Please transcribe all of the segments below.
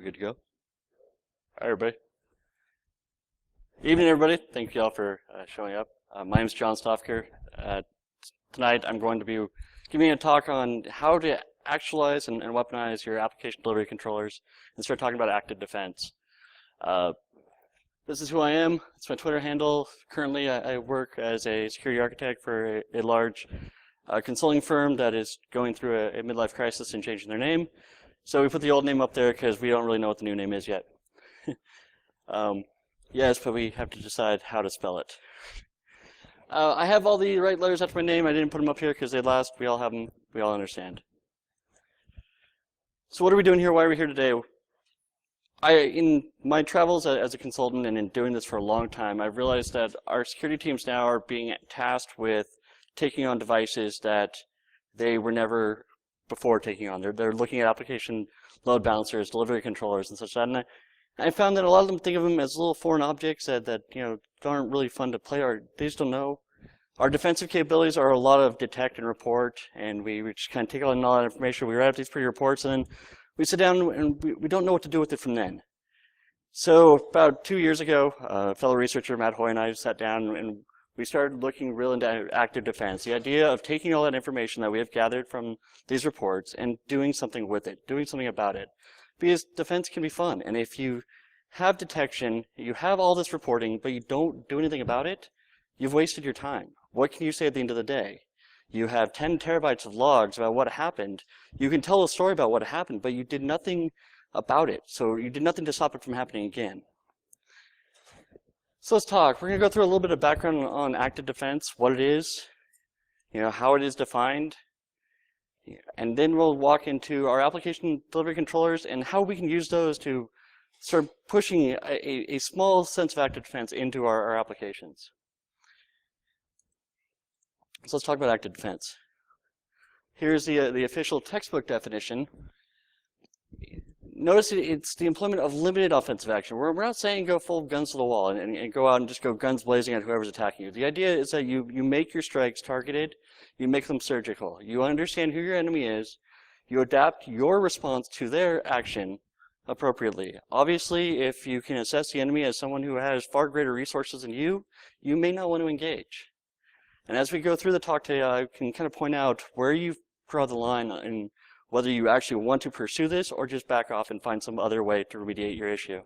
We good to go? All right, everybody. Evening, everybody. Thank you all for showing up. My name is John Stofker. Tonight, I'm going to be giving a talk on how to actualize and weaponize your application delivery controllers and start talking about active defense. This is who I am. It's my Twitter handle. Currently, I work as a security architect for a large consulting firm that is going through a midlife crisis and changing their name. So we put the old name up there because we don't really know what the new name is yet. Yes, but we have to decide how to spell it. I have all the right letters after my name. I didn't put them up here because they last. We all have them. We all understand. So what are we doing here? Why are we here today? In my travels as a consultant and in doing this for a long time, I've realized that our security teams now are being tasked with taking on devices that they were never before taking on. They're looking at application load balancers, delivery controllers, and such that. And I found that a lot of them think of them as little foreign objects that aren't really fun to play, or they just don't know. Our defensive capabilities are a lot of detect and report, and we just kind of take on all that information. We write up these pretty reports, and then we sit down and we don't know what to do with it from then. So about 2 years ago, a fellow researcher, Matt Hoy, and I sat down and we started looking real into active defense. The idea of taking all that information that we have gathered from these reports and doing something with it, doing something about it. Because defense can be fun, and if you have detection, you have all this reporting, but you don't do anything about it, you've wasted your time. What can you say at the end of the day? You have 10 terabytes of logs about what happened. You can tell a story about what happened, but you did nothing about it. So you did nothing to stop it from happening again. So let's talk. We're going to go through a little bit of background on active defense, what it is, how it is defined, and then we'll walk into our application delivery controllers and how we can use those to start pushing a small sense of active defense into our applications. So let's talk about active defense. Here's the official textbook definition. Notice it's the employment of limited offensive action. We're not saying go full guns to the wall and go out and just go guns blazing at whoever's attacking you. The idea is that you make your strikes targeted, you make them surgical. You understand who your enemy is, you adapt your response to their action appropriately. Obviously, if you can assess the enemy as someone who has far greater resources than you may not want to engage. And as we go through the talk today, I can kind of point out where you draw the line and whether you actually want to pursue this or just back off and find some other way to remediate your issue.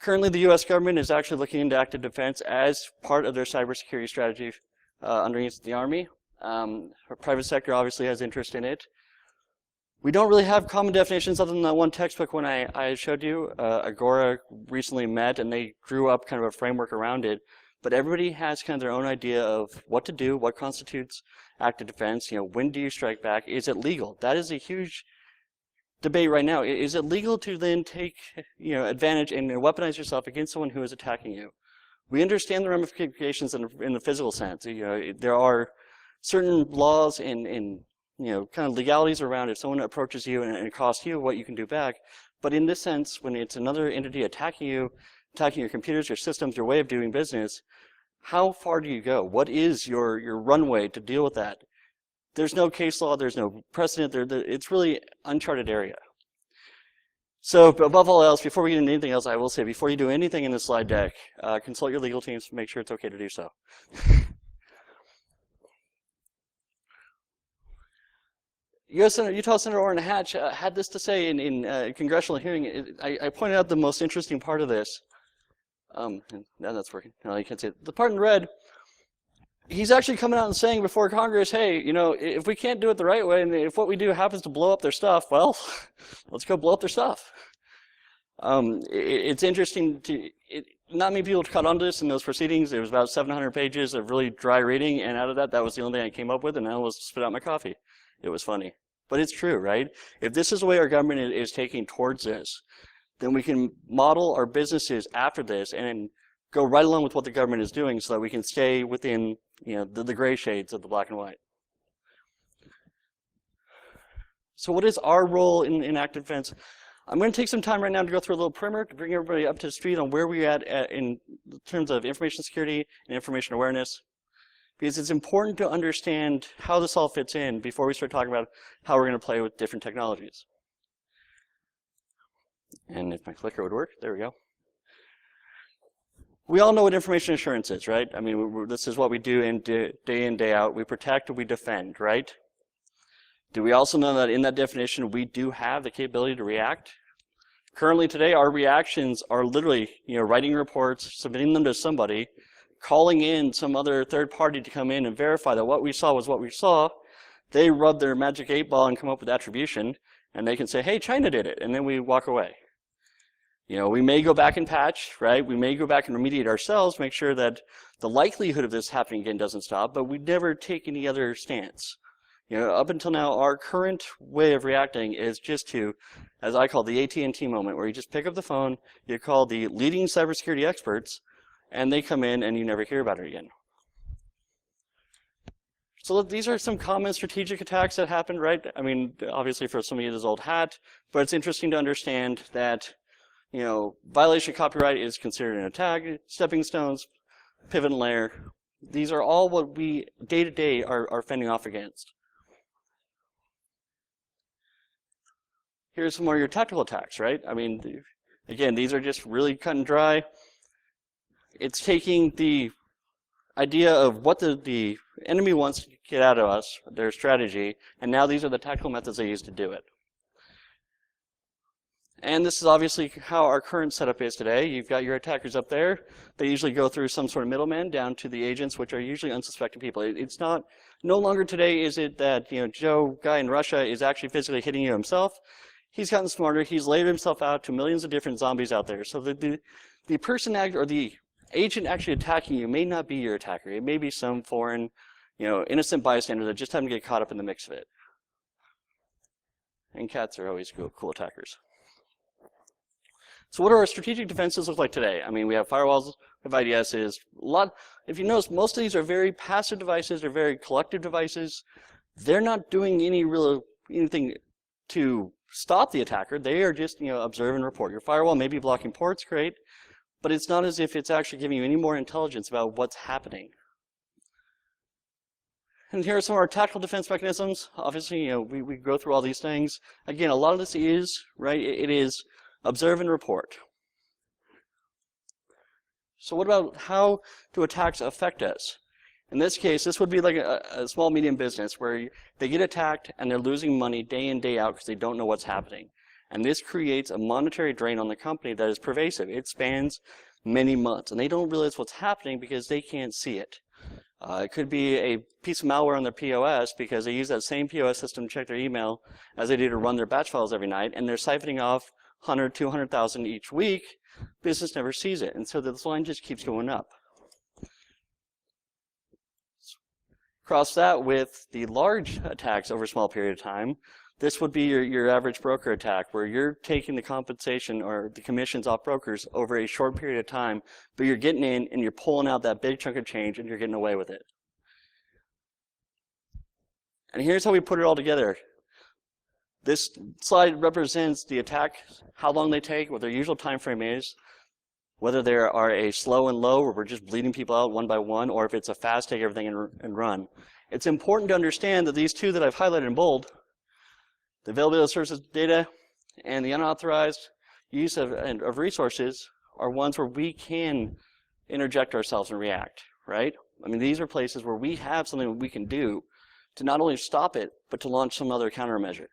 Currently, the U.S. government is actually looking into active defense as part of their cybersecurity strategy underneath the Army. The private sector obviously has interest in it. We don't really have common definitions other than that one textbook when I showed you. Agora recently met and they drew up kind of a framework around it. But everybody has kind of their own idea of what to do, what constitutes active defense. When do you strike back? Is it legal? That is a huge debate right now. Is it legal to then take advantage and weaponize yourself against someone who is attacking you? We understand the ramifications in the physical sense. There are certain laws and kind of legalities around if someone approaches you and it costs you what you can do back. But in this sense, when it's another entity attacking you, attacking your computers, your systems, your way of doing business, how far do you go? What is your runway to deal with that? There's no case law, there's no precedent, it's really uncharted area. So above all else, before we get into anything else, I will say, before you do anything in this slide deck, consult your legal teams to make sure it's okay to do so. Utah Senator Orrin Hatch had this to say in a congressional hearing. I pointed out the most interesting part of this. Now that's working. No, you can't see it. The part in red, he's actually coming out and saying before Congress, hey, if we can't do it the right way, and if what we do happens to blow up their stuff, well, let's go blow up their stuff. It's interesting not many people caught on to this in those proceedings. It was about 700 pages of really dry reading, and out of that was the only thing I came up with, and I almost spit out my coffee. It was funny. But it's true, right? If this is the way our government is taking towards this, then we can model our businesses after this and go right along with what the government is doing so that we can stay within the gray shades of the black and white. So what is our role in active defense? I'm going to take some time right now to go through a little primer to bring everybody up to speed on where we're at in terms of information security and information awareness. Because it's important to understand how this all fits in before we start talking about how we're going to play with different technologies. And if my clicker would work, there we go. We all know what information assurance is, right? I mean, this is what we do day in, day out. We protect and we defend, right? Do we also know that in that definition, we do have the capability to react? Currently today, our reactions are literally, writing reports, submitting them to somebody, calling in some other third party to come in and verify that what we saw was what we saw. They rub their magic 8-ball and come up with attribution, and they can say, hey, China did it, and then we walk away. We may go back and patch, right? We may go back and remediate ourselves, make sure that the likelihood of this happening again doesn't stop, but we never take any other stance. Up until now, our current way of reacting is just to, as I call the AT&T moment, where you just pick up the phone, you call the leading cybersecurity experts, and they come in and you never hear about it again. So these are some common strategic attacks that happened, right? I mean, obviously for some of you this old hat, but it's interesting to understand that violation of copyright is considered an attack. Stepping stones, pivot and layer. These are all what we day to day are fending off against. Here's some more of your tactical attacks, right? I mean, again, these are just really cut and dry. It's taking the idea of what the enemy wants to get out of us, their strategy, and now these are the tactical methods they use to do it. And this is obviously how our current setup is today. You've got your attackers up there. They usually go through some sort of middleman down to the agents, which are usually unsuspecting people. It's no longer today is it that Joe guy in Russia is actually physically hitting you himself. He's gotten smarter. He's laid himself out to millions of different zombies out there. So the person or the agent actually attacking you may not be your attacker. It may be some foreign, innocent bystander that just happened to get caught up in the mix of it. And cats are always cool attackers. So what do our strategic defenses look like today? I mean, we have firewalls, we have IDSs. If you notice, most of these are very passive devices or very collective devices. They're not doing anything to stop the attacker. They are just, observe and report. Your firewall may be blocking ports, great, but it's not as if it's actually giving you any more intelligence about what's happening. And here are some of our tactical defense mechanisms. Obviously, we go through all these things. Again, a lot of this is, right, it is observe and report. So what about how do attacks affect us? In this case, this would be like a small, medium business where they get attacked and they're losing money day in, day out because they don't know what's happening. And this creates a monetary drain on the company that is pervasive. It spans many months, and they don't realize what's happening because they can't see it. It could be a piece of malware on their POS because they use that same POS system to check their email as they do to run their batch files every night, and they're siphoning off 100, 200,000 each week. Business never sees it, and so this line just keeps going up. Cross that with the large attacks over a small period of time. This would be your average broker attack, where you're taking the compensation or the commissions off brokers over a short period of time, but you're getting in and you're pulling out that big chunk of change and you're getting away with it. And here's how we put it all together. This slide represents the attack, how long they take, what their usual time frame is, whether they are a slow and low, where we're just bleeding people out one by one, or if it's a fast, take everything and run. It's important to understand that these two that I've highlighted in bold, the availability of services data and the unauthorized use of resources, are ones where we can interject ourselves and react, right? I mean, these are places where we have something that we can do to not only stop it, but to launch some other countermeasure.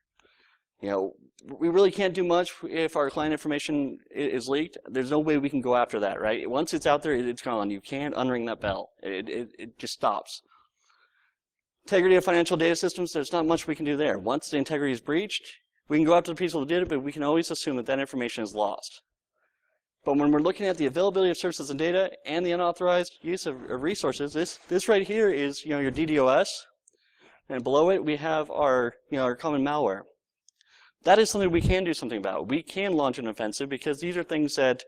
We really can't do much if our client information is leaked. There's no way we can go after that, right? Once it's out there, it's gone. You can't unring that bell. It just stops. Integrity of financial data systems, there's not much we can do there. Once the integrity is breached, we can go after the people who did it, but we can always assume that that information is lost. But when we're looking at the availability of services and data and the unauthorized use of resources, this right here is your DDoS, and below it we have our our common malware. That is something we can do something about. We can launch an offensive because these are things that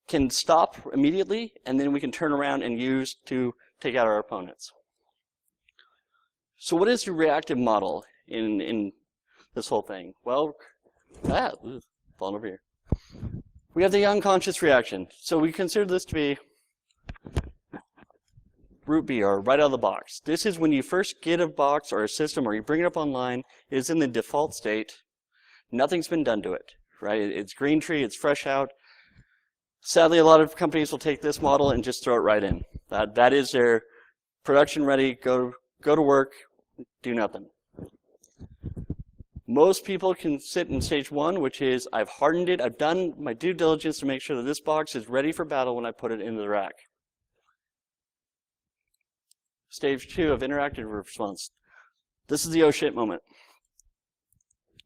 can stop immediately, and then we can turn around and use to take out our opponents. So what is the reactive model in this whole thing? Well, falling over here. We have the unconscious reaction. So we consider this to be root B, or right out of the box. This is when you first get a box or a system, or you bring it up online, it is in the default state. Nothing's been done to it, right? It's green tree, it's fresh out. Sadly, a lot of companies will take this model and just throw it right in. That is their production ready, go to work, do nothing. Most people can sit in stage 1, which is I've hardened it, I've done my due diligence to make sure that this box is ready for battle when I put it into the rack. Stage 2 of interactive response. This is the oh shit moment.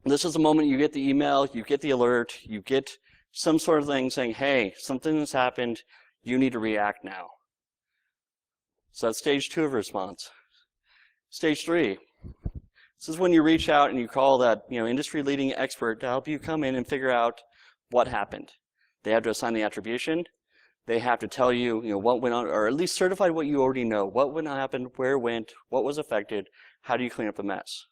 This is the moment you get the email, you get the alert, you get some sort of thing saying, hey, something has happened, you need to react now. So that's stage 2 of response. Stage 3. This is when you reach out and you call that industry-leading expert to help you come in and figure out what happened. They have to assign the attribution. They have to tell you, what went on, or at least certify what you already know. What went happened, where it went, what was affected, how do you clean up the mess?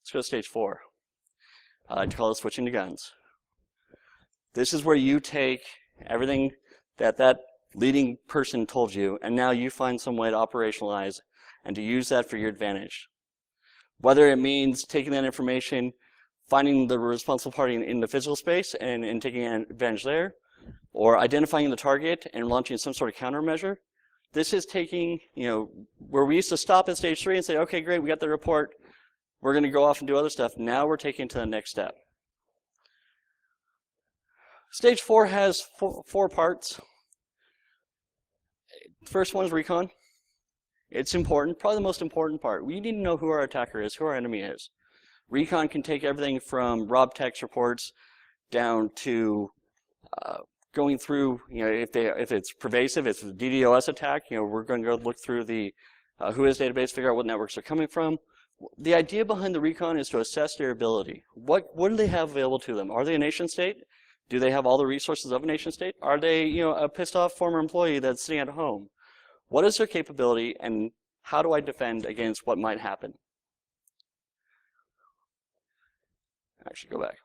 Let's go to stage 4. I like to call it switching to guns. This is where you take everything that leading person told you, and now you find some way to operationalize and to use that for your advantage. Whether it means taking that information, finding the responsible party in the physical space and taking advantage there, or identifying the target and launching some sort of countermeasure. This is taking, where we used to stop at stage 3 and say, okay, great, we got the report, we're going to go off and do other stuff. Now we're taking it to the next step. Stage 4 has four parts. First one is recon. It's important, probably the most important part. We need to know who our attacker is, who our enemy is. Recon can take everything from raw text reports down to going through, if it's pervasive, if it's a DDoS attack, we're going to go look through the whois database, figure out what networks they're coming from. The idea behind the recon is to assess their ability. What do they have available to them? Are they a nation state? Do they have all the resources of a nation state? Are they, a pissed off former employee that's sitting at home? What is their capability, and how do I defend against what might happen? I should go back.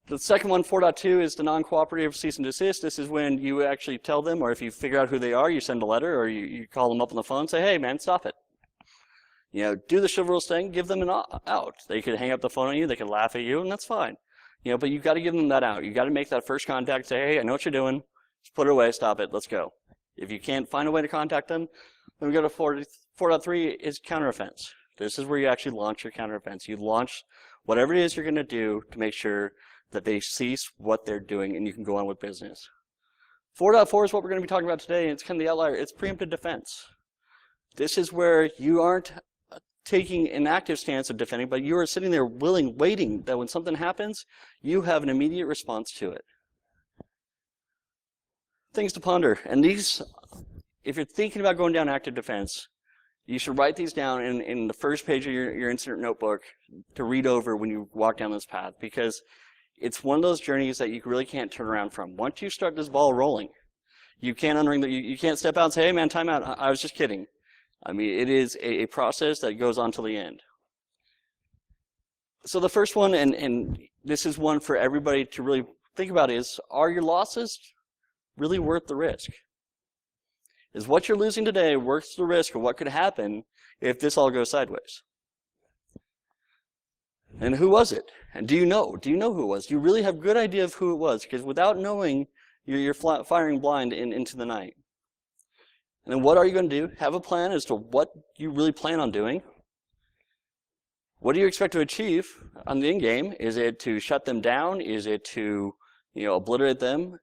The second one, 4.2, is the non-cooperative cease and desist. This is when you actually tell them, or if you figure out who they are, you send a letter, or you call them up on the phone and say, hey, man, stop it. Do the chivalrous thing, give them an out. They could hang up the phone on you, they could laugh at you, and that's fine. But you've got to give them that out. You've got to make that first contact, say, hey, I know what you're doing. Just put it away, stop it, let's go. If you can't find a way to contact them, then we go to 4.3 is counteroffense. This is where you actually launch your counteroffense. You launch whatever it is you're going to do to make sure that they cease what they're doing and you can go on with business. 4.4 is what we're going to be talking about today, and it's kind of the outlier. It's preemptive defense. This is where you aren't taking an active stance of defending, but you are sitting there waiting that when something happens, you have an immediate response to it. Things to ponder. And these, if you're thinking about going down active defense, you should write these down in the first page of your incident notebook to read over when you walk down this path, because it's one of those journeys that you really can't turn around from. Once you start this ball rolling, you can't unring you can't step out and say, hey man, time out, I was just kidding. I mean, it is a process that goes on till the end. So the first one, and this is one for everybody to really think about, is, are your losses really worth the risk? Is what you're losing today worth the risk of what could happen if this all goes sideways? And who was it? And do you know? Do you know who it was? Do you really have a good idea of who it was? Because without knowing, you're firing blind into the night. And then what are you going to do? Have a plan as to what you really plan on doing. What do you expect to achieve on the end game? Is it to shut them down? Is it to obliterate them?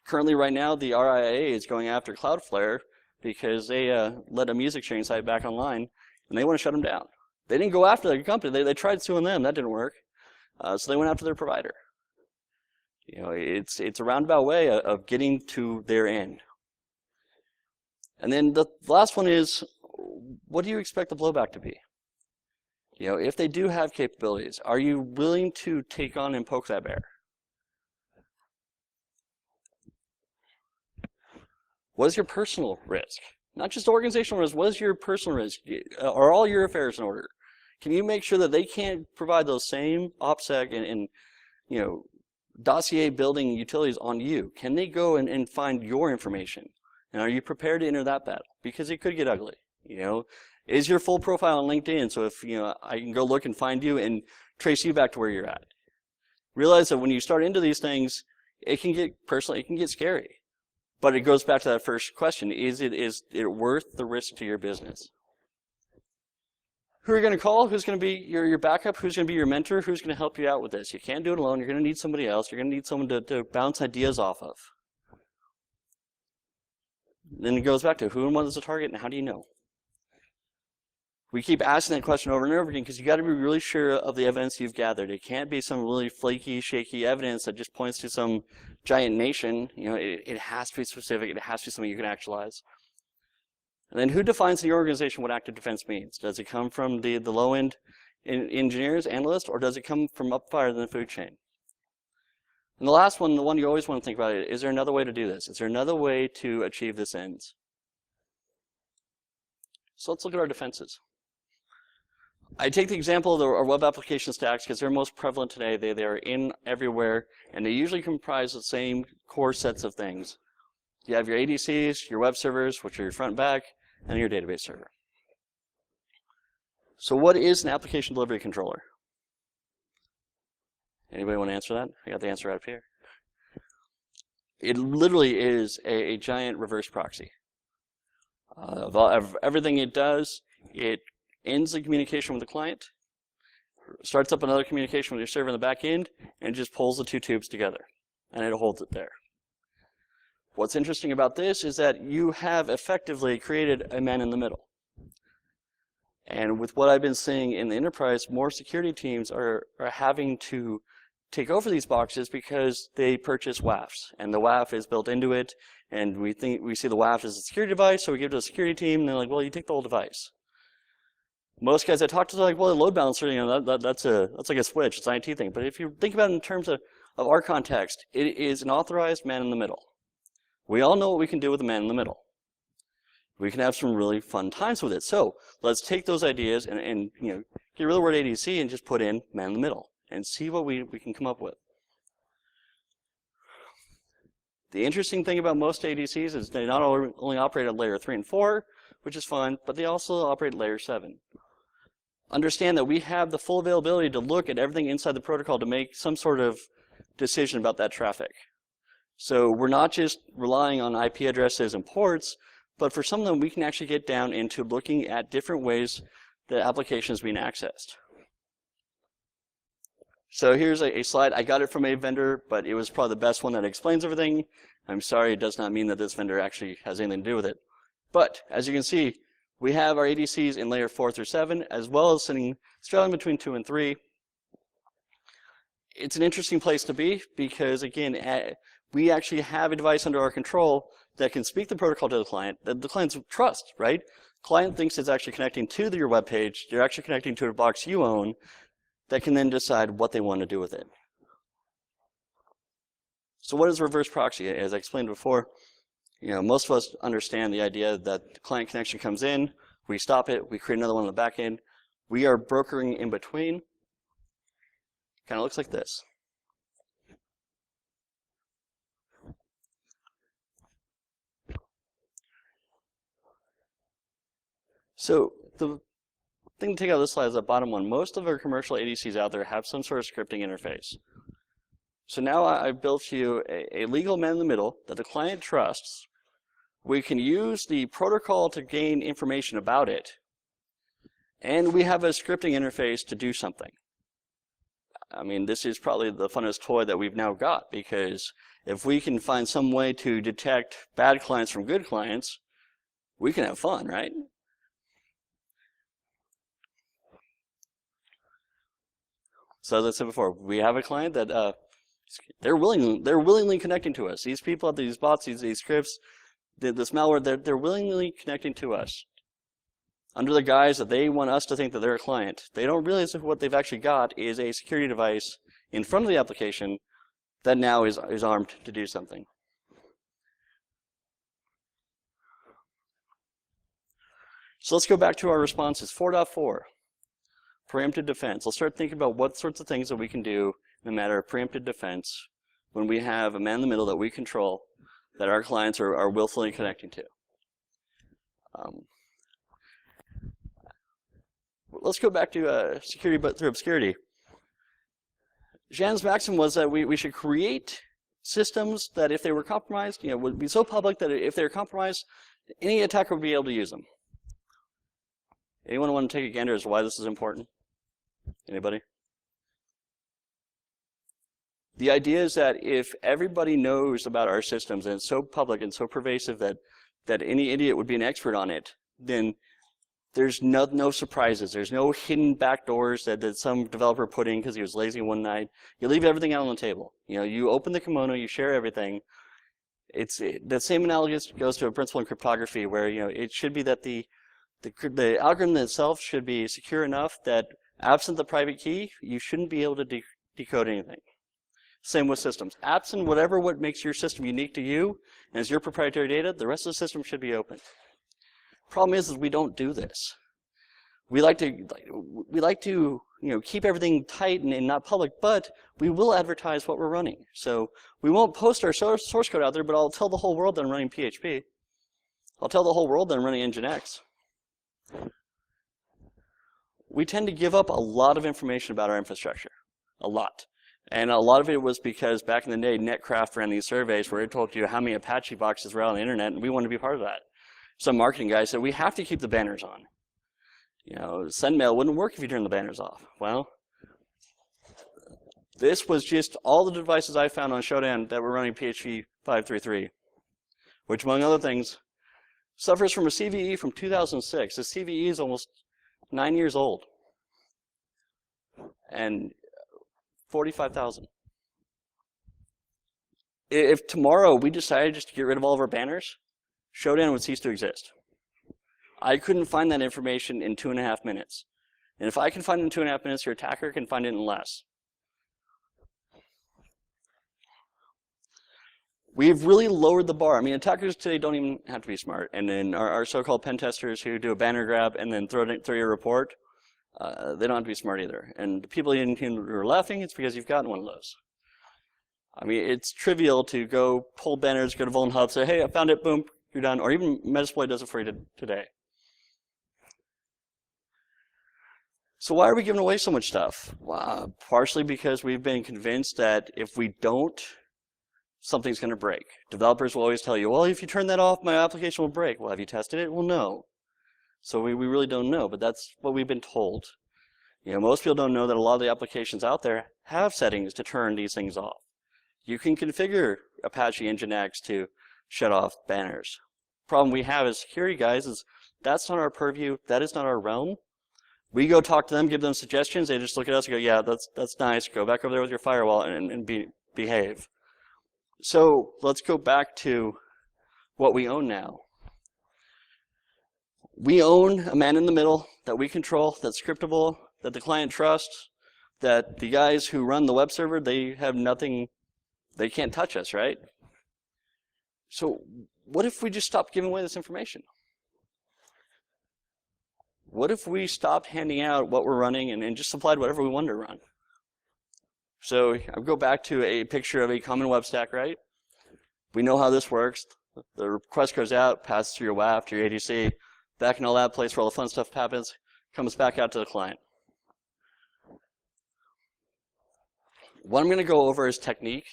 Currently, right now, the RIA is going after Cloudflare because they let a music sharing site back online, and they want to shut them down. They didn't go after their company. They tried suing them. That didn't work. So they went after their provider. It's a roundabout way of getting to their end. And then the last one is, what do you expect the blowback to be? If they do have capabilities, are you willing to take on and poke that bear? What is your personal risk? Not just organizational risk, what is your personal risk? Are all your affairs in order? Can you make sure that they can't provide those same OPSEC and dossier building utilities on you? Can they go and find your information? And are you prepared to enter that battle? Because it could get ugly. Is your full profile on LinkedIn? So if I can go look and find you and trace you back to where you're at. Realize that when you start into these things, it can get scary. But it goes back to that first question: is it worth the risk to your business? Who are you going to call? Who's going to be your backup? Who's going to be your mentor? Who's going to help you out with this? You can't do it alone. You're going to need somebody else. You're going to need someone to bounce ideas off of. Then it goes back to who and what is the target and how do you know? We keep asking that question over and over again because you got to be really sure of the evidence you've gathered. It can't be some really flaky, shaky evidence that just points to some giant nation. It has to be specific. It has to be something you can actualize. And then who defines in your organization what active defense means? Does it come from the low-end engineers, analysts, or does it come from up higher in the food chain? And the last one, the one you always want to think about, is there another way to do this? Is there another way to achieve this ends? So let's look at our defenses. I take the example of our web application stacks because they're most prevalent today. They are in everywhere, and they usually comprise the same core sets of things. You have your ADCs, your web servers, which are your front and back, and your database server. So what is an application delivery controller? Anybody want to answer that? I got the answer right up here. It literally is a giant reverse proxy. Of everything it does, it ends the communication with the client, starts up another communication with your server in the back end, and just pulls the two tubes together, and it holds it there. What's interesting about this is that you have effectively created a man in the middle. And with what I've been seeing in the enterprise, more security teams are having to take over these boxes because they purchase WAFs, and the WAF is built into it, and we see the WAF as a security device, so we give it to a security team, and they're like, well, you take the whole device. Most guys I talk to are like, well, the load balancer, that's like a switch, it's an IT thing. But if you think about it in terms of our context, it is an authorized man in the middle. We all know what we can do with a man in the middle. We can have some really fun times with it. So let's take those ideas and get rid of the word ADC and just put in man in the middle and see what we can come up with. The interesting thing about most ADCs is they not only operate at layer 3 and 4, which is fun, but they also operate at layer 7. Understand that we have the full availability to look at everything inside the protocol to make some sort of decision about that traffic. So we're not just relying on IP addresses and ports, but for some of them we can actually get down into looking at different ways the application is being accessed. So here's a slide. I got it from a vendor, but it was probably the best one that explains everything. I'm sorry, it does not mean that this vendor actually has anything to do with it. But as you can see, we have our ADCs in layer 4 through 7, as well as straddling between 2 and 3. It's an interesting place to be because, again, we actually have a device under our control that can speak the protocol to the client, that the clients trust, right? Client thinks it's actually connecting to your web page. You're actually connecting to a box you own that can then decide what they want to do with it. So what is reverse proxy? As I explained before, most of us understand the idea that the client connection comes in, we stop it, we create another one on the back end. We are brokering in between. Kind of looks like this. So the thing to take out of this slide is the bottom one. Most of our commercial ADCs out there have some sort of scripting interface. So now I've built you a legal man in the middle that the client trusts. We can use the protocol to gain information about it, and we have a scripting interface to do something. I mean, this is probably the funnest toy that we've now got, because if we can find some way to detect bad clients from good clients, we can have fun, right? So as I said before, we have a client that they're willingly connecting to us. These people have these bots, these scripts, this malware, they're willingly connecting to us under the guise that they want us to think that they're a client. They don't realize that what they've actually got is a security device in front of the application that now is armed to do something. So let's go back to our responses. 4.4, preemptive defense. Let's start thinking about what sorts of things that we can do in a matter of preemptive defense when we have a man in the middle that we control, that our clients are willfully connecting to. let's go back to security but through obscurity. Jean's maxim was that we should create systems that if they were compromised, would be so public that if they were compromised, any attacker would be able to use them. Anyone want to take a gander as to why this is important? Anybody? The idea is that if everybody knows about our systems and it's so public and so pervasive that any idiot would be an expert on it, then there's no surprises. There's no hidden back doors that some developer put in because he was lazy one night. You leave everything out on the table. You open the kimono, you share everything. The same analogy goes to a principle in cryptography where it should be that the algorithm itself should be secure enough that absent the private key, you shouldn't be able to decode anything. Same with systems. Absent what makes your system unique to you and is your proprietary data, the rest of the system should be open. Problem is we don't do this. We like to keep everything tight and not public, but we will advertise what we're running. So we won't post our source code out there, but I'll tell the whole world that I'm running PHP. I'll tell the whole world that I'm running Nginx. We tend to give up a lot of information about our infrastructure. A lot. And a lot of it was because back in the day, Netcraft ran these surveys where it told you how many Apache boxes were out on the internet, and we wanted to be part of that. Some marketing guy said, we have to keep the banners on. SendMail wouldn't work if you turned the banners off. Well, this was just all the devices I found on Shodan that were running PHP 5.3.3, which, among other things, suffers from a CVE from 2006. The CVE is almost 9 years old. And 45,000. If tomorrow we decided just to get rid of all of our banners, Shodan would cease to exist. I couldn't find that information in 2.5 minutes. And if I can find it in 2.5 minutes, your attacker can find it in less. We've really lowered the bar. I mean, attackers today don't even have to be smart. And then our so-called pen testers who do a banner grab and then throw your report, they don't have to be smart either. And the people who are laughing, it's because you've gotten one of those. I mean, it's trivial to go pull banners, go to Vuln Hub, say, hey, I found it, boom, you're done. Or even Metasploit does it for you today. So why are we giving away so much stuff? Well, partially because we've been convinced that if we don't, something's going to break. Developers will always tell you, well, if you turn that off, my application will break. Well, have you tested it? Well, no. So we really don't know, but that's what we've been told. Most people don't know that a lot of the applications out there have settings to turn these things off. You can configure Apache Nginx to shut off banners. Problem we have as security guys is that's not our purview, that is not our realm. We go talk to them, give them suggestions, they just look at us and go, yeah, that's nice, go back over there with your firewall and behave. So let's go back to what we own now. We own a man in the middle that we control, that's scriptable, that the client trusts, that the guys who run the web server, they have nothing, they can't touch us, right? So what if we just stopped giving away this information? What if we stopped handing out what we're running and just supplied whatever we wanted to run? So I'll go back to a picture of a common web stack, right? We know how this works. The request goes out, passes through your WAF to your ADC, back in all that place where all the fun stuff happens, comes back out to the client. What I'm going to go over is technique.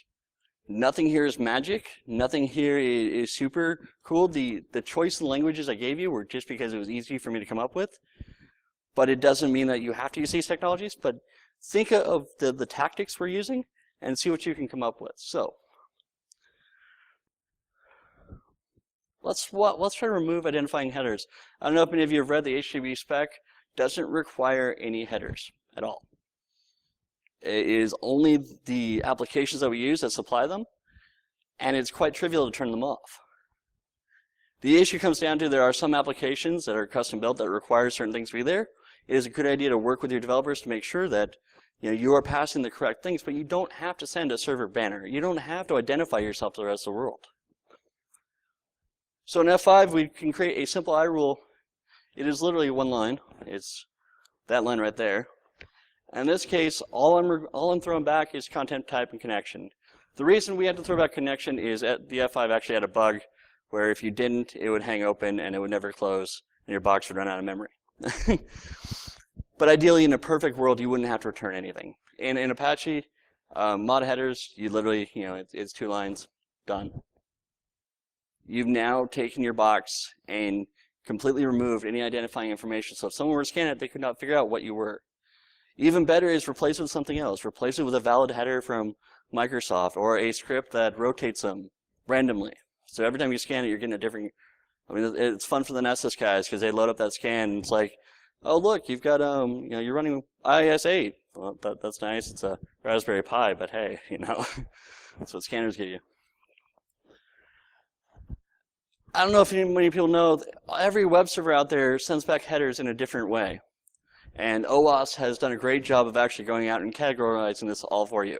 Nothing here is magic. Nothing here is super cool. The choice in languages I gave you were just because it was easy for me to come up with. But it doesn't mean that you have to use these technologies. But think of the tactics we're using and see what you can come up with. So let's try to remove identifying headers. I don't know if any of you have read the HTTP spec. Doesn't require any headers at all. It is only the applications that we use that supply them, and it's quite trivial to turn them off. The issue comes down to there are some applications that are custom built that require certain things to be there. It is a good idea to work with your developers to make sure that you are passing the correct things, but you don't have to send a server banner. You don't have to identify yourself to the rest of the world. So in F5, we can create a simple I rule. It is literally one line. It's that line right there. In this case, all I'm throwing back is content type and connection. The reason we had to throw back connection is the F5 actually had a bug where if you didn't, it would hang open and it would never close, and your box would run out of memory. But ideally, in a perfect world, you wouldn't have to return anything. In Apache, mod headers, you literally, it's 2 lines, done. You've now taken your box and completely removed any identifying information. So if someone were to scan it, they could not figure out what you were. Even better is replace it with something else. Replace it with a valid header from Microsoft or a script that rotates them randomly. So every time you scan it, you're getting a different. I mean, it's fun for the Nessus guys because they load up that scan and it's like, oh look, you've got you're running IS8. Well, that's nice. It's a Raspberry Pi, but hey, that's what scanners give you. I don't know if many people know, every web server out there sends back headers in a different way. And OWASP has done a great job of actually going out and categorizing this all for you.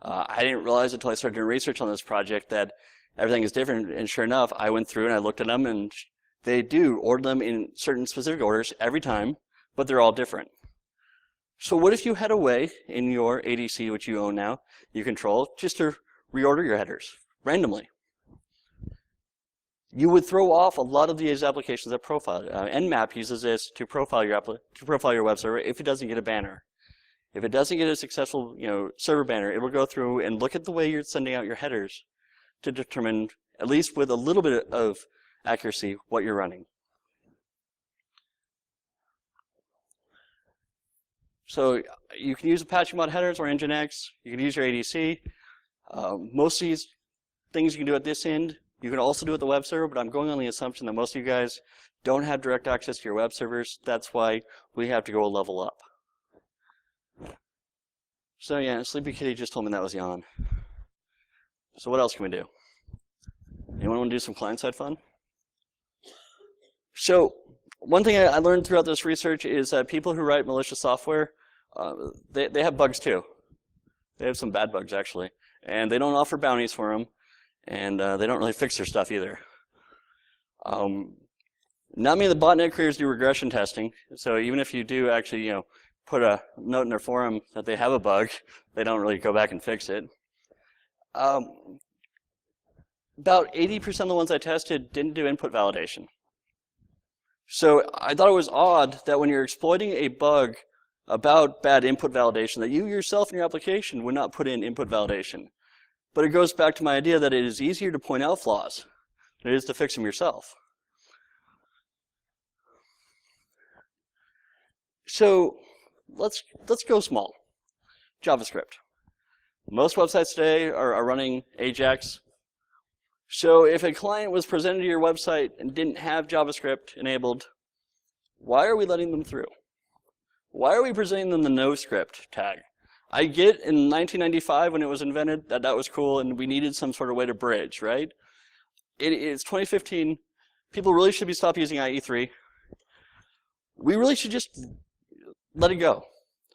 I didn't realize until I started doing research on this project that everything is different, and sure enough, I went through and I looked at them, and they do order them in certain specific orders every time, but they're all different. So what if you had a way in your ADC, which you own now, you control, just to reorder your headers randomly? You would throw off a lot of these applications that profile. Nmap uses this to profile your web server if it doesn't get a banner. If it doesn't get a successful server banner, it will go through and look at the way you're sending out your headers to determine, at least with a little bit of accuracy, what you're running. So you can use Apache mod headers or Nginx. You can use your ADC. Most of these things you can do at this end. You can also do it at the web server, but I'm going on the assumption that most of you guys don't have direct access to your web servers. That's why we have to go a level up. So yeah, Sleepy Kitty just told me that was yawn. So what else can we do? Anyone want to do some client-side fun? So one thing I learned throughout this research is that people who write malicious software, they have bugs too. They have some bad bugs actually, and they don't offer bounties for them. And they don't really fix their stuff either. Not many of the botnet creators do regression testing. So even if you do actually, put a note in their forum that they have a bug, they don't really go back and fix it. About 80% of the ones I tested didn't do input validation. So I thought it was odd that when you're exploiting a bug about bad input validation, that you yourself in your application would not put in input validation. But it goes back to my idea that it is easier to point out flaws than it is to fix them yourself. So let's go small. JavaScript. Most websites today are running Ajax. So if a client was presented to your website and didn't have JavaScript enabled, why are we letting them through? Why are we presenting them the no script tag? I get in 1995 when it was invented that was cool and we needed some sort of way to bridge, right? It's 2015. People really should be stopped using IE3. We really should just let it go.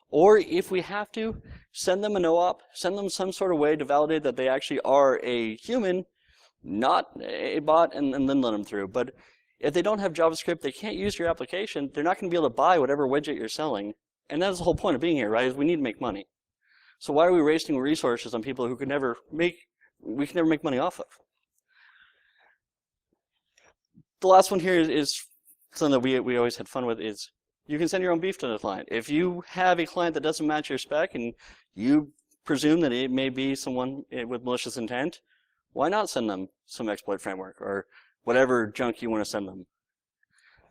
Or if we have to, send them a no-op, send them some sort of way to validate that they actually are a human, not a bot, and then let them through. But if they don't have JavaScript, they can't use your application, they're not going to be able to buy whatever widget you're selling. And that's the whole point of being here, right? Is we need to make money. So why are we wasting resources on people who we can never make money off of? The last one here is something that we always had fun with is you can send your own beef to the client. If you have a client that doesn't match your spec and you presume that it may be someone with malicious intent, why not send them some exploit framework or whatever junk you want to send them?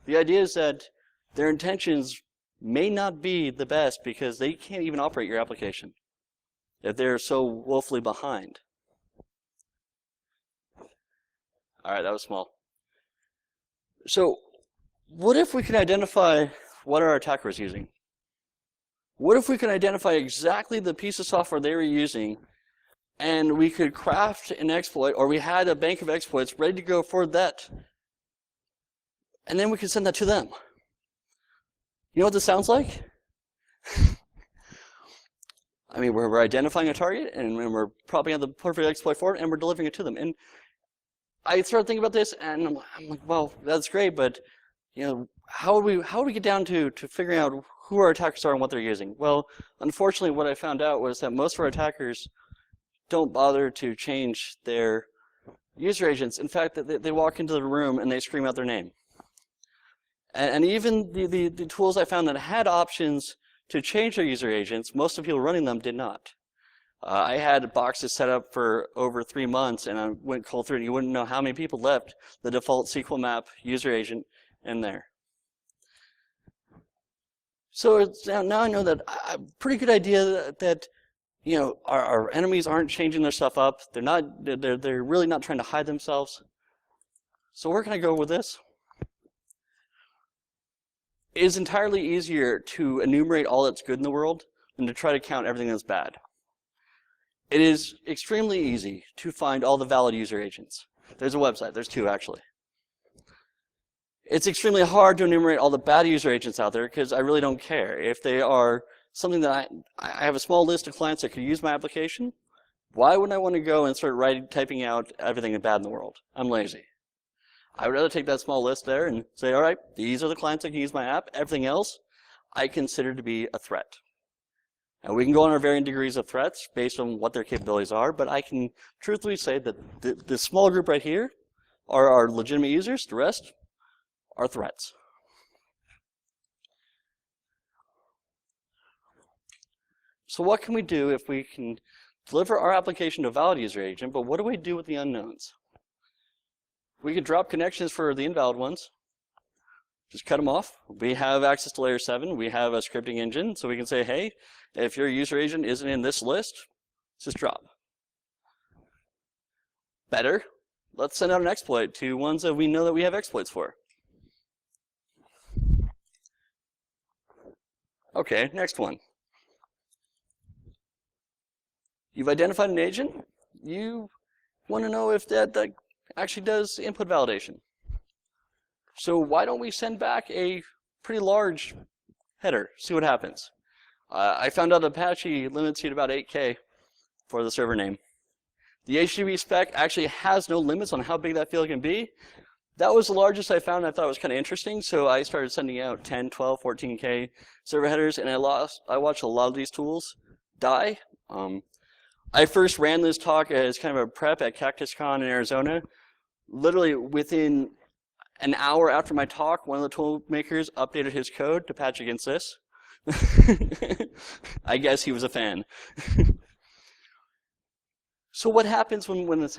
The idea is that their intentions may not be the best because they can't even operate your application if they're so woefully behind. All right, that was small. So what if we can identify what our attacker is using? What if we can identify exactly the piece of software they were using and we could craft an exploit, or we had a bank of exploits ready to go for that, and then we could send that to them? You know what this sounds like? I mean, we're identifying a target, and we're probably have the perfect exploit for it, and we're delivering it to them. And I started thinking about this, and I'm like, well, that's great, but how do we get down to figuring out who our attackers are and what they're using? Well, unfortunately, what I found out was that most of our attackers don't bother to change their user agents. In fact, they walk into the room and they scream out their name. And even the tools I found that had options to change their user agents, most of the people running them did not. I had boxes set up for over 3 months, and I went cold through it, and you wouldn't know how many people left the default SQL map user agent in there. So now I know that a pretty good idea that our enemies aren't changing their stuff up. They're really not trying to hide themselves. So where can I go with this? It is entirely easier to enumerate all that's good in the world than to try to count everything that's bad. It is extremely easy to find all the valid user agents. There's a website. There's 2, actually. It's extremely hard to enumerate all the bad user agents out there because I really don't care. If they are something that I have a small list of clients that could use my application, why would I want to go and start typing out everything bad in the world? I'm lazy. I would rather take that small list there and say, all right, these are the clients that can use my app. Everything else I consider to be a threat. And we can go on our varying degrees of threats based on what their capabilities are, but I can truthfully say that the small group right here are our legitimate users. The rest are threats. So what can we do if we can deliver our application to a valid user agent, but what do we do with the unknowns? We could drop connections for the invalid ones. Just cut them off. We have access to layer 7. We have a scripting engine, so we can say, hey, if your user agent isn't in this list, just drop. Better, let's send out an exploit to ones that we know that we have exploits for. Okay, next one. You've identified an agent. You want to know if that actually does input validation. So why don't we send back a pretty large header, see what happens. I found out Apache limits you to about 8K for the server name. The HTTP spec actually has no limits on how big that field can be. That was the largest I found. I thought it was kind of interesting, so I started sending out 10, 12, 14K server headers, and I watched a lot of these tools die. I first ran this talk as kind of a prep at CircleCityCon in Arizona. Literally within an hour after my talk, one of the tool makers updated his code to patch against this. I guess he was a fan. So what happens when this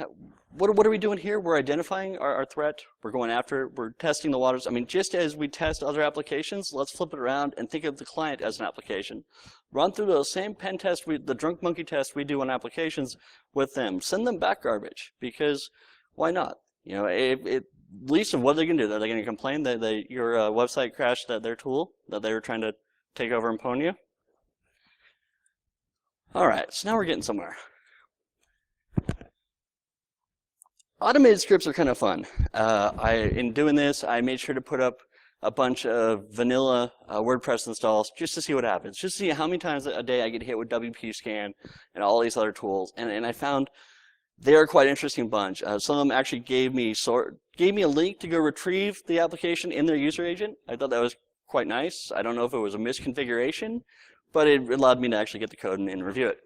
what are we doing here? We're identifying our threat. We're going after it. We're testing the waters. I mean, just as we test other applications, let's flip it around and think of the client as an application. Run through the same pen test, the drunk monkey test we do on applications with them. Send them back garbage, because why not? You know, at least what are they going to do? Are they going to complain that your website crashed their tool that they were trying to take over and pwn you? All right, so now we're getting somewhere. Automated scripts are kind of fun. In doing this, I made sure to put up a bunch of vanilla WordPress installs just to see what happens, just to see how many times a day I get hit with WP scan and all these other tools. And I found they're quite an interesting bunch. Some of them actually gave me a link to go retrieve the application in their user agent. I thought that was quite nice. I don't know if it was a misconfiguration, but it allowed me to actually get the code and review it.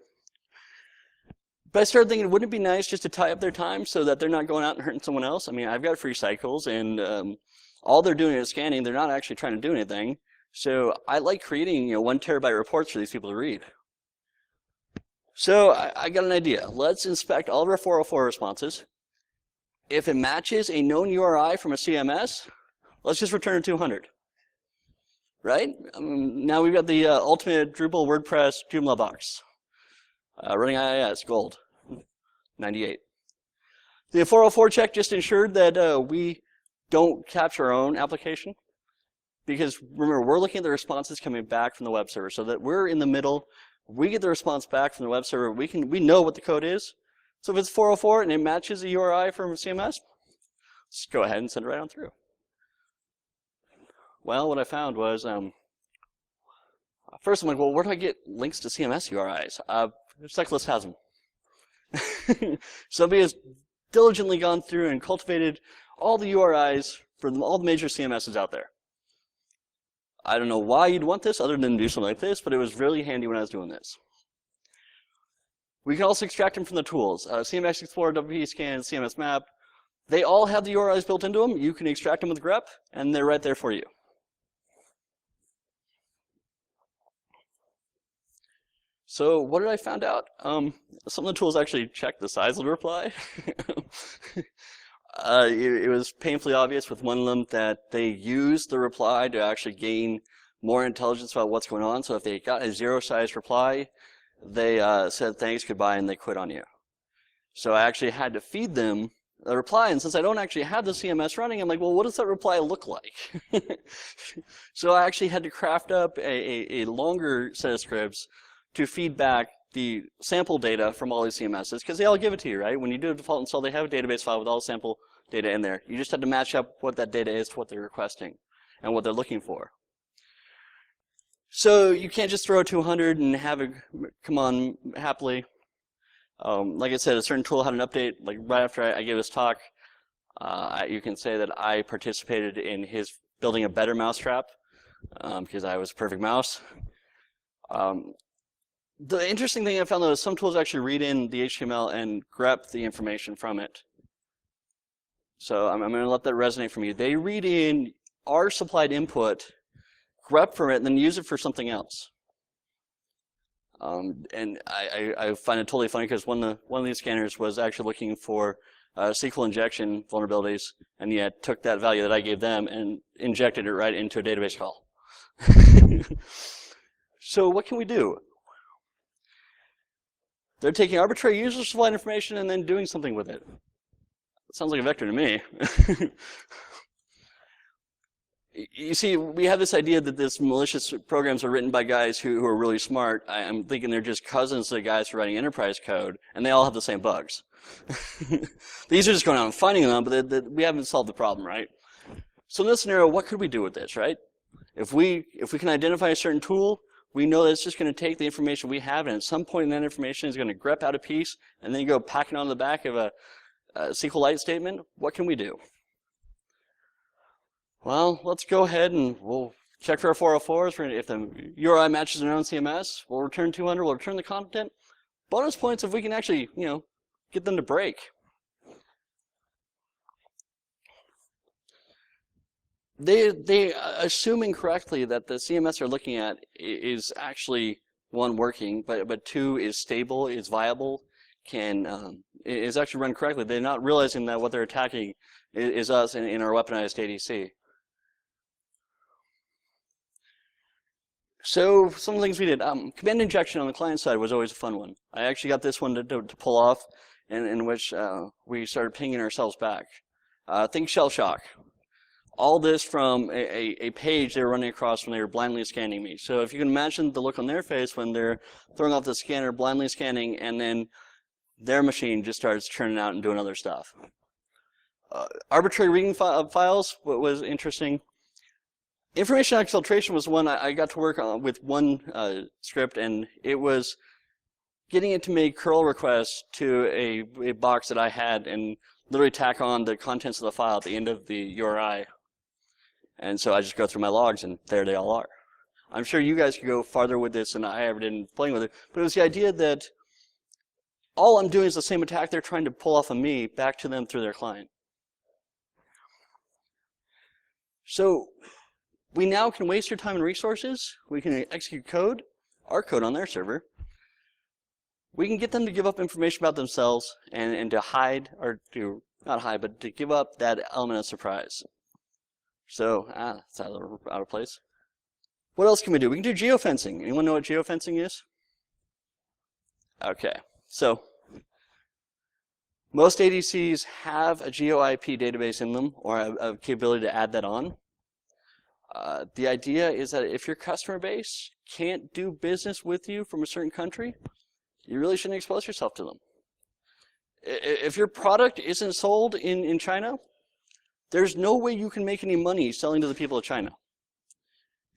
But I started thinking, wouldn't it be nice just to tie up their time so that they're not going out and hurting someone else? I mean, I've got free cycles, and all they're doing is scanning. They're not actually trying to do anything. So I like creating 1 terabyte reports for these people to read. So I got an idea. Let's inspect all of our 404 responses. If it matches a known URI from a CMS, let's just return 200. Right? Now we've got the ultimate Drupal WordPress Joomla box. Running IIS, gold, 98. The 404 check just ensured that we don't capture our own application. Because remember, we're looking at the responses coming back from the web server, so that we're in the middle. We get the response back from the web server. We know what the code is. So if it's 404 and it matches a URI from CMS, let's go ahead and send it right on through. Well, what I found was, first I'm like, well, where do I get links to CMS URIs? Cyclist has them. Somebody has diligently gone through and cultivated all the URIs for all the major CMSs out there. I don't know why you'd want this other than do something like this, but it was really handy when I was doing this. We can also extract them from the tools. CMS Explorer, WP Scan, CMS Map, they all have the URIs built into them. You can extract them with grep, and they're right there for you. So what did I find out? Some of the tools actually check the size of the reply. It was painfully obvious with one of them that they used the reply to actually gain more intelligence about what's going on. So if they got a zero-sized reply, they said thanks, goodbye, and they quit on you. So I actually had to feed them a reply, and since I don't actually have the CMS running, I'm like, well, what does that reply look like? So I actually had to craft up a longer set of scripts to feed back the sample data from all these CMSs, because they all give it to you, right? When you do a default install, they have a database file with all the sample data in there. You just have to match up what that data is to what they're requesting and what they're looking for. So you can't just throw 200 and have it come on happily. Like I said, a certain tool had an update, like right after I gave this talk. You can say that I participated in his building a better mousetrap because I was a perfect mouse. The interesting thing I found though is some tools actually read in the HTML and grep the information from it. So I'm going to let that resonate from you. They read in our supplied input, grep from it, and then use it for something else. And I find it totally funny because one of these scanners was actually looking for SQL injection vulnerabilities, and yet took that value that I gave them and injected it right into a database call. So what can we do? They're taking arbitrary user supplied information and then doing something with it. Sounds like a vector to me. You see, we have this idea that these malicious programs are written by guys who are really smart. I'm thinking they're just cousins to the guys who are writing enterprise code, and they all have the same bugs. These are just going out and finding them, but we haven't solved the problem, right? So in this scenario, what could we do with this, right? If we can identify a certain tool, we know that it's just going to take the information we have, and at some point in that information is going to grep out a piece, and then you go packing on the back of a SQLite statement. What can we do? Well, let's go ahead and we'll check for our 404s. If the URI matches our own CMS, we'll return 200. We'll return the content. Bonus points if we can actually, get them to break. They assume incorrectly that the CMS they're looking at is actually one working, but two is stable, is viable, is actually run correctly. They're not realizing that what they're attacking is us in our weaponized ADC. So some of the things we did, command injection on the client side was always a fun one. I actually got this one to pull off, in which we started pinging ourselves back. Think shell shock. All this from a page they were running across when they were blindly scanning me. So if you can imagine the look on their face when they're throwing off the scanner, blindly scanning, and then their machine just starts churning out and doing other stuff. Arbitrary reading files was interesting. Information exfiltration was one I got to work on with one script, and it was getting it to make curl requests to a box that I had and literally tack on the contents of the file at the end of the URI. And so I just go through my logs, and there they all are. I'm sure you guys could go farther with this than I ever did in playing with it, but it was the idea that all I'm doing is the same attack they're trying to pull off of me back to them through their client. So we now can waste your time and resources. We can execute code, our code on their server. We can get them to give up information about themselves and to hide, or to, not hide, but to give up that element of surprise. So, it's out of place. What else can we do? We can do geofencing. Anyone know what geofencing is? Okay, so most ADCs have a GeoIP database in them, or a capability to add that on. The idea is that if your customer base can't do business with you from a certain country, you really shouldn't expose yourself to them. If your product isn't sold in China, there's no way you can make any money selling to the people of China.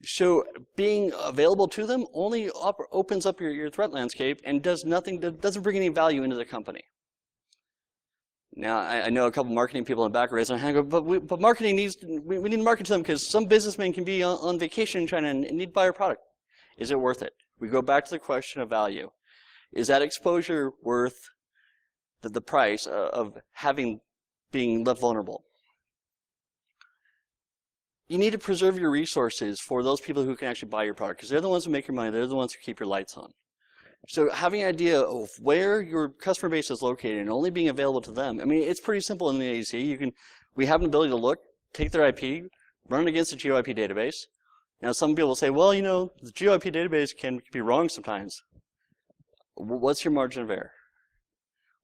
So being available to them only opens up your threat landscape and does nothing, doesn't bring any value into the company. Now, I know a couple marketing people in the back are raising their hand, but marketing needs, we need to market to them because some businessmen can be on vacation in China and need to buy our product. Is it worth it? We go back to the question of value. Is that exposure worth the price of being left vulnerable? You need to preserve your resources for those people who can actually buy your product because they're the ones who make your money. They're the ones who keep your lights on. So having an idea of where your customer base is located and only being available to them. I mean, it's pretty simple in the AEC. We have an ability to look, take their IP, run it against the GeoIP database. Now, some people will say, well, the GeoIP database can be wrong sometimes. What's your margin of error?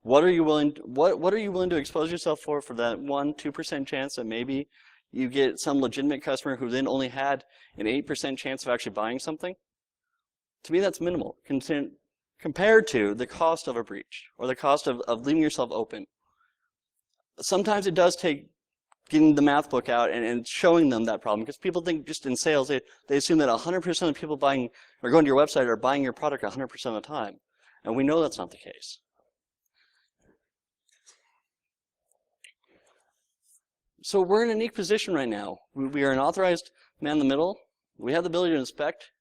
What are you willing to expose yourself for that 1-2% chance that maybe you get some legitimate customer who then only had an 8% chance of actually buying something? To me, that's minimal compared to the cost of a breach or the cost of leaving yourself open. Sometimes it does take getting the math book out and showing them that problem, because people think just in sales, they assume that 100% of people buying or going to your website are buying your product 100% of the time. And we know that's not the case. So we're in a unique position right now. We are an authorized man in the middle. We have the ability to inspect.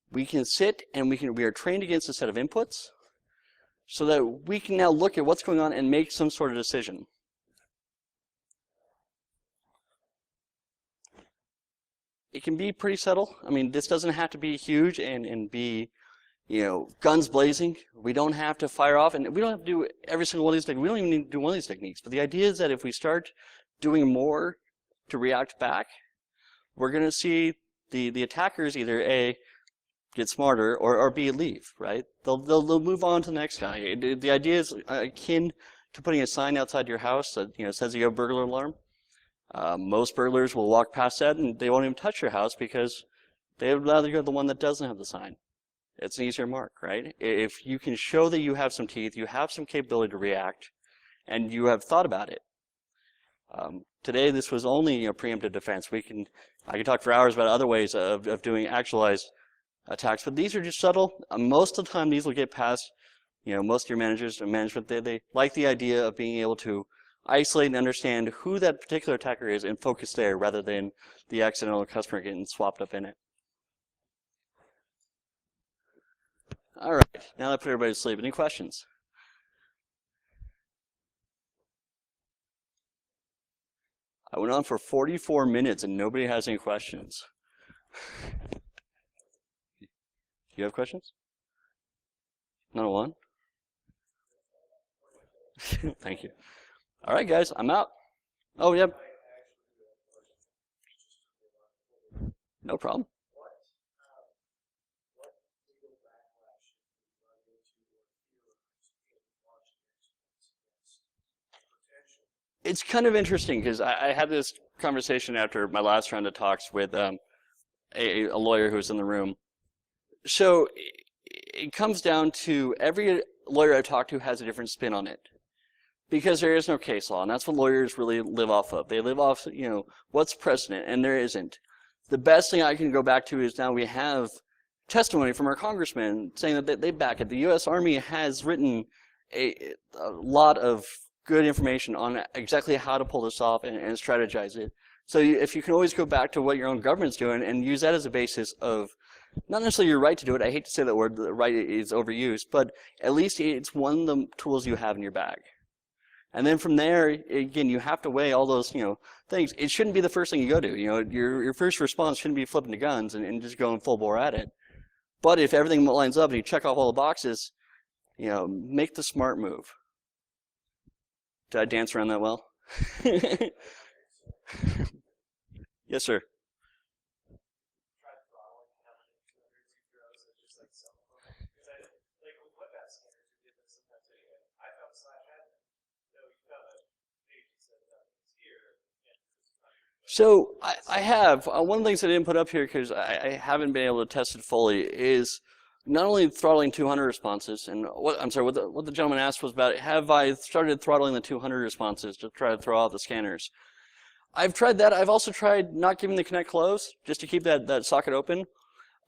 We can sit and we are trained against a set of inputs so that we can now look at what's going on and make some sort of decision. It can be pretty subtle. I mean, this doesn't have to be huge and be, guns blazing. We don't have to fire off, and we don't have to do every single one of these techniques. We don't even need to do one of these techniques. But the idea is that if we start doing more to react back, we're going to see the attackers either A, get smarter, or B, leave, right? They'll move on to the next guy. The idea is akin to putting a sign outside your house that says you have a burglar alarm. Most burglars will walk past that and they won't even touch your house because they would rather go to the one that doesn't have the sign. It's an easier mark, right? If you can show that you have some teeth, you have some capability to react, and you have thought about it. Today, this was only preemptive defense. I can talk for hours about other ways of doing actualized attacks, but these are just subtle. Most of the time, these will get past. Most of your managers and management, they like the idea of being able to isolate and understand who that particular attacker is and focus there rather than the accidental customer getting swapped up in it. All right, now that I put everybody to sleep, any questions? I went on for 44 minutes and nobody has any questions. Do you have questions? Not a one? Thank you. All right, guys, I'm out. Oh, yep. No problem. It's kind of interesting because I had this conversation after my last round of talks with a lawyer who was in the room. So it comes down to every lawyer I talk to has a different spin on it. Because there is no case law, and that's what lawyers really live off of. They live off, what's precedent, and there isn't. The best thing I can go back to is now we have testimony from our congressman saying that they back it. The U.S. Army has written a lot of good information on exactly how to pull this off and strategize it. So if you can always go back to what your own government's doing and use that as a basis of not necessarily your right to do it. I hate to say that word, the right is overused, but at least it's one of the tools you have in your bag. And then from there, again, you have to weigh all those, things. It shouldn't be the first thing you go to. Your first response shouldn't be flipping the guns and just going full bore at it. But if everything lines up and you check off all the boxes, make the smart move. Did I dance around that well? Yes, sir. So I have, one of the things I didn't put up here because I haven't been able to test it fully is not only throttling 200 responses, and what the gentleman asked was about, have I started throttling the 200 responses to try to throw out the scanners? I've tried that. I've also tried not giving the connect close, just to keep that socket open.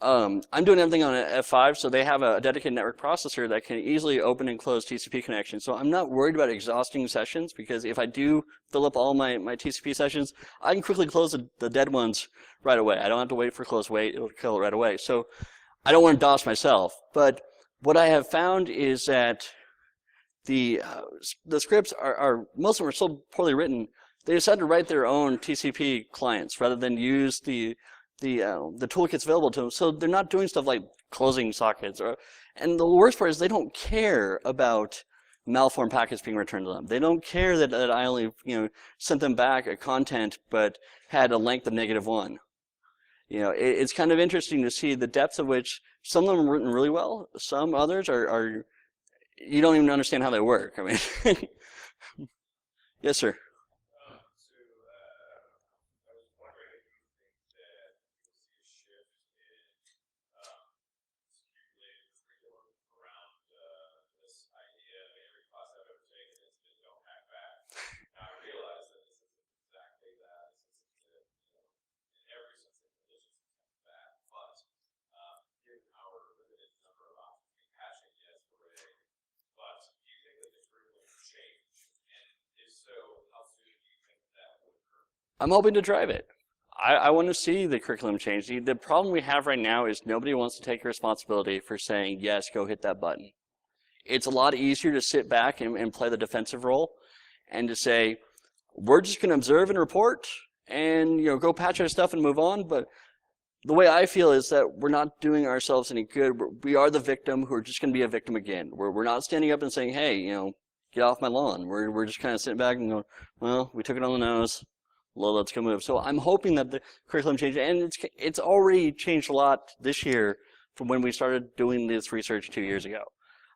I'm doing everything on an F5, so they have a dedicated network processor that can easily open and close TCP connections. So I'm not worried about exhausting sessions, because if I do fill up all my TCP sessions, I can quickly close the dead ones right away. I don't have to wait for close wait. It'll kill it right away. So I don't want to DOS myself. But what I have found is that the scripts most of them are so poorly written, they decided to write their own TCP clients rather than use the toolkits available to them. So they're not doing stuff like closing sockets, And the worst part is they don't care about malformed packets being returned to them. They don't care that I only, sent them back a content but had a length of -1. It's kind of interesting to see the depth of which some of them are written really well. Some others are you don't even understand how they work. I mean, yes, sir. I'm hoping to drive it. I want to see the curriculum change. The problem we have right now is nobody wants to take responsibility for saying, yes, go hit that button. It's a lot easier to sit back and play the defensive role and to say, we're just going to observe and report and go patch our stuff and move on. But the way I feel is that we're not doing ourselves any good. We are the victim who are just going to be a victim again. We're not standing up and saying, hey, get off my lawn. We're just kind of sitting back and going, well, we took it on the nose. Well, let's go move. So I'm hoping that the curriculum changes, and it's already changed a lot this year from when we started doing this research 2 years ago.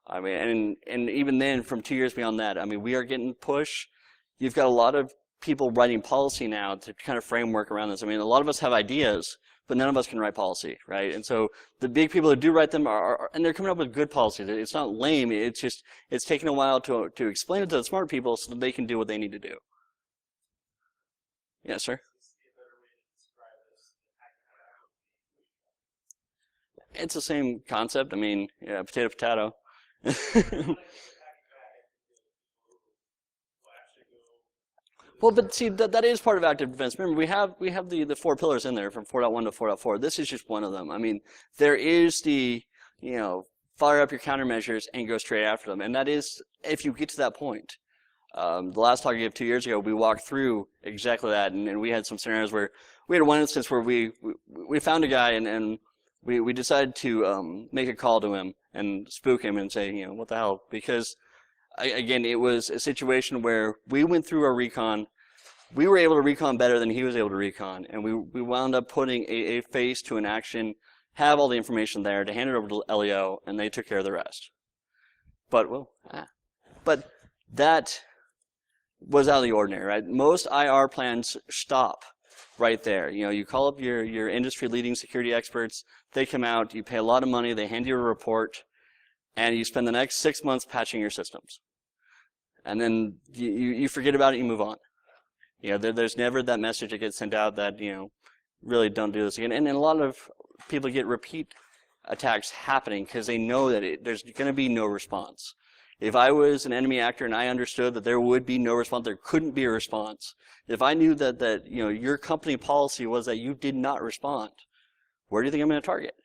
I mean, and even then, from 2 years beyond that, I mean, we are getting push. You've got a lot of people writing policy now to kind of framework around this. I mean, a lot of us have ideas, but none of us can write policy, right? And so the big people who do write them and they're coming up with good policies. It's not lame. It's just it's taken a while to explain it to the smart people so that they can do what they need to do. Yes, sir. It's the same concept. I mean, yeah, potato, potato. Well, but see, that is part of active defense. Remember, we have the 4 pillars in there from 4.1 to 4.4. This is just one of them. I mean, there is the, fire up your countermeasures and go straight after them. And that is if you get to that point. The last talk I gave 2 years ago, we walked through exactly that, and we had some scenarios where we had one instance where we found a guy and we decided to make a call to him and spook him and say, what the hell? Because again, it was a situation where we went through our recon. We were able to recon better than he was able to recon, and we wound up putting a face to an action, have all the information there to hand it over to LEO, and they took care of the rest. But but that was out of the ordinary, right? Most IR plans stop right there. You call up your industry-leading security experts. They come out. You pay a lot of money. They hand you a report, and you spend the next 6 months patching your systems. And then you forget about it. You move on. There's never that message that gets sent out that really don't do this again. And a lot of people get repeat attacks happening because they know that there's going to be no response. If I was an enemy actor and I understood that there would be no response, there couldn't be a response. If I knew that your company policy was that you did not respond, where do you think I'm going to target?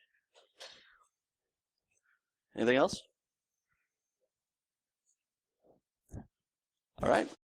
Anything else? All right.